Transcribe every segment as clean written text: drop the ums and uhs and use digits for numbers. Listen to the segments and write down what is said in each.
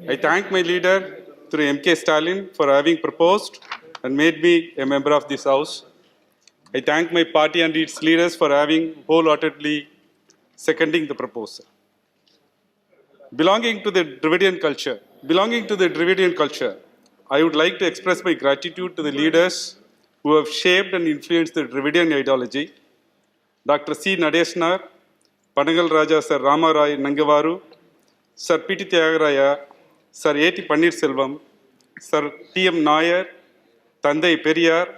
I thank my leader, through M.K. Stalin, for having proposed and made me a member of this House. I thank my party and its leaders for having wholeheartedly seconding the proposal. Belonging to the Dravidian culture, I would like to express my gratitude to the leaders who have shaped and influenced the Dravidian ideology. Dr. C. Nadeshnar, Panagal Raja Sir Rama Rai Nangavaru, Sir P.T. Tyagaraja, Sir A.T. Pannirselvam, Sir T.M. Nair, Thandai Periyar,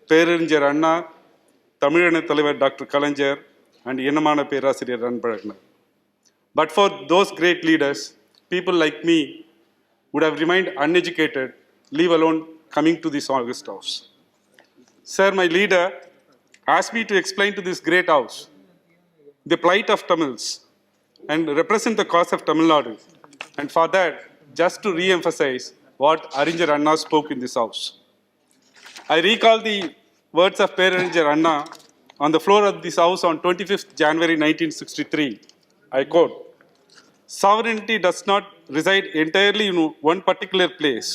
Perariஞர் Anna, Tamizhana Thalavar Dr. Kalaignar, and Yenamana Perasiriyar Anbazhagnar. But for those great leaders, people like me would have remained uneducated, leave alone coming to this august house. Sir, my leader asked me to explain to this great house the plight of Tamils and represent the cause of Tamil Nadu. And for that, just to re-emphasize what Ariஞர் Anna spoke in this house. I recall the words of Perariஞர் Anna on the floor of this house on 25th January 1963. I quote, "Sovereignty does not reside entirely in one particular place.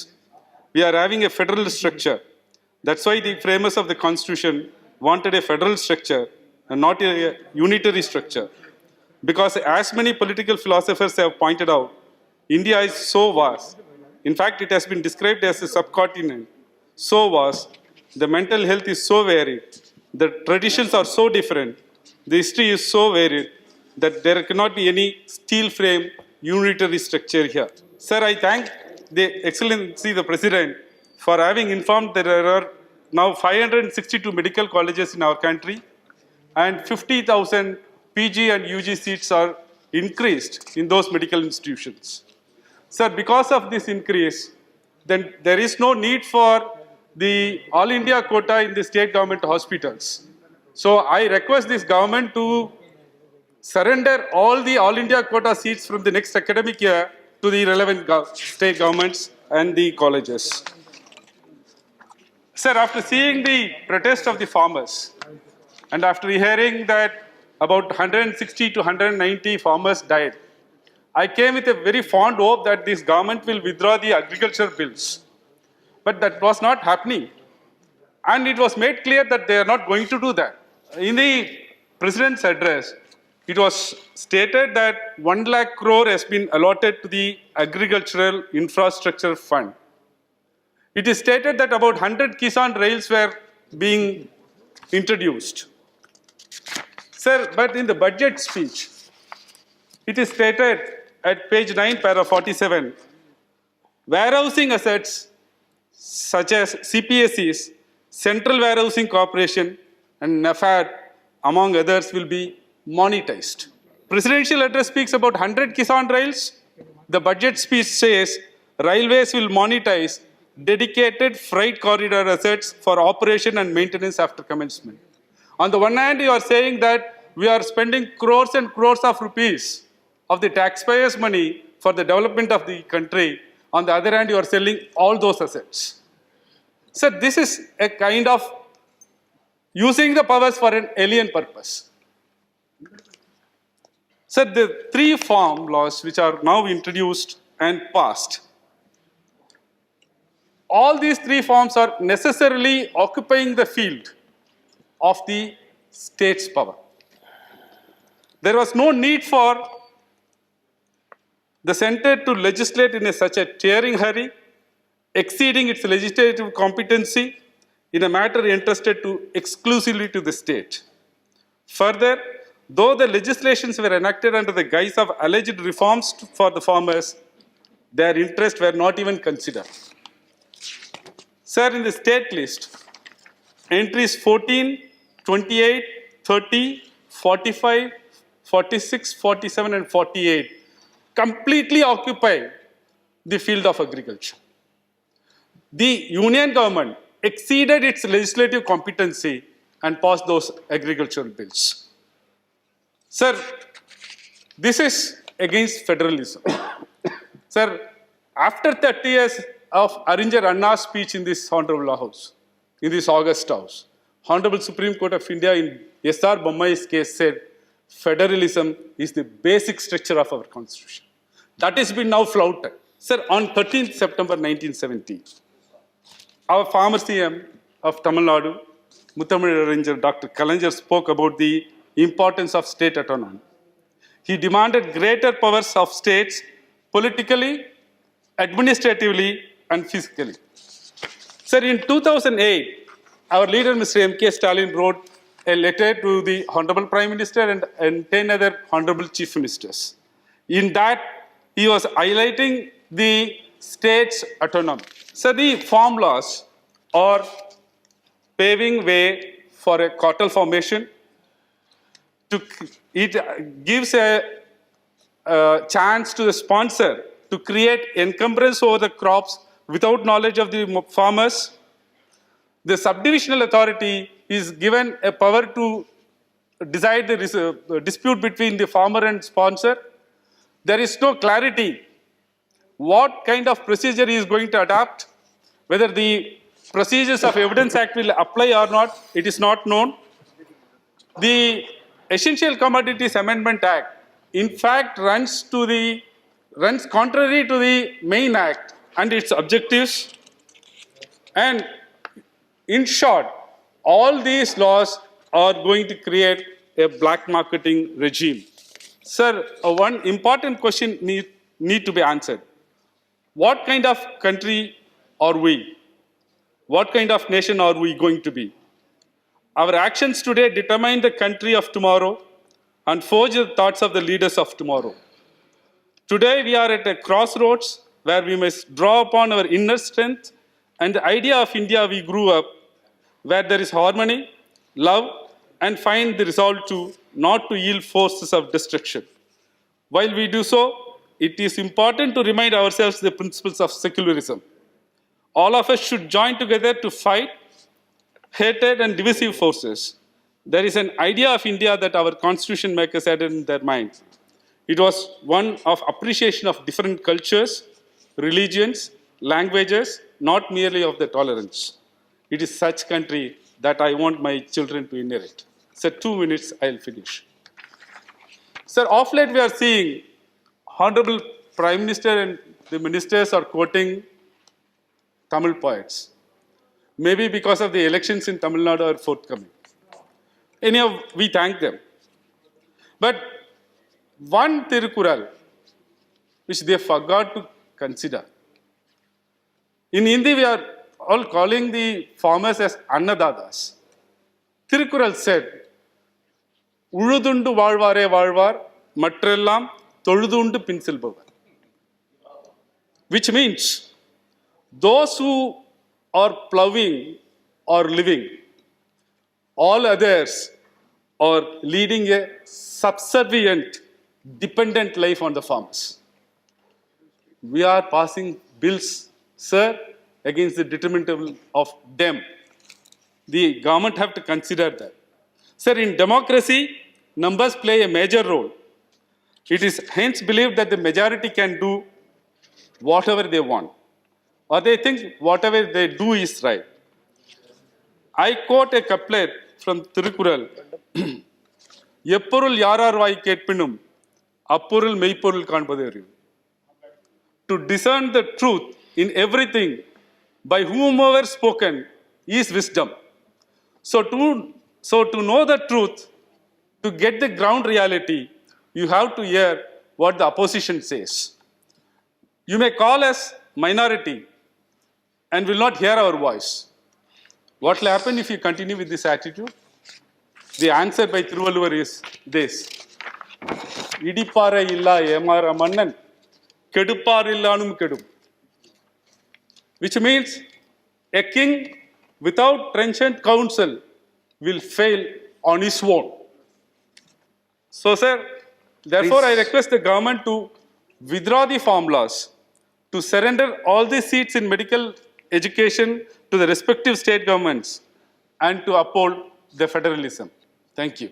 We are having a federal structure. That's why the framers of the Constitution wanted a federal structure and not a unitary structure. Because as many political philosophers have pointed out, India is so vast. In fact, it has been described as a subcontinent. So vast, the mental health is so varied, the traditions are so different, the history is so varied, that there cannot be any steel frame unitary structure here." Sir, I thank the Excellency the President for having informed that there are now 562 medical colleges in our country and 50,000 PG and UG seats are increased in those medical institutions. Sir, because of this increase, then there is no need for the All India quota in the state government hospitals. So I request this government to surrender all the All India quota seats from the next academic year to the relevant state governments and the colleges. Sir, after seeing the protest of the farmers and after hearing that about 160 to 190 farmers died, I came with a very fond hope that this government will withdraw the agriculture bills. But that was not happening. And it was made clear that they are not going to do that. In the President's address, it was stated that 1 lakh crore has been allotted to the Agricultural Infrastructure Fund. It is stated that about 100 Kisan rails were being introduced. Sir, but in the budget speech, it is stated at page 9, para 47, warehousing assets such as CPSEs, Central Warehousing Corporation, and NAFAD, among others, will be monetized. Presidential address speaks about 100 Kisan rails. The budget speech says railways will monetize dedicated freight corridor assets for operation and maintenance after commencement. On the one hand, you are saying that we are spending crores and crores of rupees of the taxpayers' money for the development of the country. On the other hand, you are selling all those assets. So this is a kind of using the powers for an alien purpose. So the 3 farm laws which are now introduced and passed, all these 3 forms are necessarily occupying the field of the state's power. There was no need for the center to legislate in such a tearing hurry, exceeding its legislative competency in a matter entrusted exclusively to the state. Further, though the legislations were enacted under the guise of alleged reforms for the farmers, their interests were not even considered. Sir, in the state list, entries 14, 28, 30, 45, 46, 47, and 48 completely occupy the field of agriculture. The union government exceeded its legislative competency and passed those agricultural bills. Sir, this is against federalism. Sir, after 30 years of Ariஞர் Anna's speech in this Honorable House, in this august House, Honorable Supreme Court of India in S.R. Bommai's case said, federalism is the basic structure of our constitution. That has been now flouted. Sir, on 13th September 1970, our former CM of Tamil Nadu, Muthamizhar Dr. Kalaignar spoke about the importance of state autonomy. He demanded greater powers of states politically, administratively, and physically. Sir, in 2008, our leader, Mr. M.K. Stalin, wrote a letter to the Honorable Prime Minister and 10 other Honorable Chief Ministers. In that, he was highlighting the state's autonomy. So the farm laws are paving way for a cattle formation. It gives a chance to the sponsor to create encumbrance over the crops without knowledge of the farmers. The subdivisional authority is given a power to decide the dispute between the farmer and sponsor. There is no clarity what kind of procedure he is going to adopt, whether the procedures of Evidence Act will apply or not, it is not known. The Essential Commodities Amendment Act, in fact, runs contrary to the main act and its objectives. And in short, all these laws are going to create a black marketing regime. Sir, one important question need to be answered. What kind of country are we? What kind of nation are we going to be? Our actions today determine the country of tomorrow and forge the thoughts of the leaders of tomorrow. Today, we are at a crossroads where we must draw upon our inner strength and the idea of India we grew up, where there is harmony, love, and find the resolve to not to yield forces of destruction. While we do so, it is important to remind ourselves the principles of secularism. All of us should join together to fight hatred and divisive forces. There is an idea of India that our constitution makers had in their minds. It was one of appreciation of different cultures, religions, languages, not merely of the tolerance. It is such country that I want my children to inherit. Sir, 2 minutes, I'll finish. Sir, of late we are seeing Honorable Prime Minister and the ministers are quoting Tamil poets. Maybe because of the elections in Tamil Nadu are forthcoming. Anyhow, we thank them. But one Tirukural, which they forgot to consider. In Hindi, we are all calling the farmers as Annadadas. Tirukural said, Uludundu Valvare Valvar, Matrellam, Toludundu Pinsilbovar. Which means, those who are plowing or living, all others are leading a subservient, dependent life on the farmers. We are passing bills, sir, against the detriment of them. The government have to consider that. Sir, in democracy, numbers play a major role. It is hence believed that the majority can do whatever they want, or they think whatever they do is right. I quote a couplet from Tirukural, Eppurul yarar vai ketpinum, appurul meipurul kanpadhu. To discern the truth in everything by whomever spoken is wisdom. So to know the truth, to get the ground reality, you have to hear what the opposition says. You may call us minority and will not hear our voice. What will happen if you continue with this attitude? The answer by Thiruvalluvar is this. Idipara illa emara mannan, kedupar illanum kedum. Which means a king without trenchant counsel will fail on his own. So, sir, therefore, I request the government to withdraw the farm laws, to surrender all the seats in medical education to the respective state governments, and to uphold the federalism. Thank you.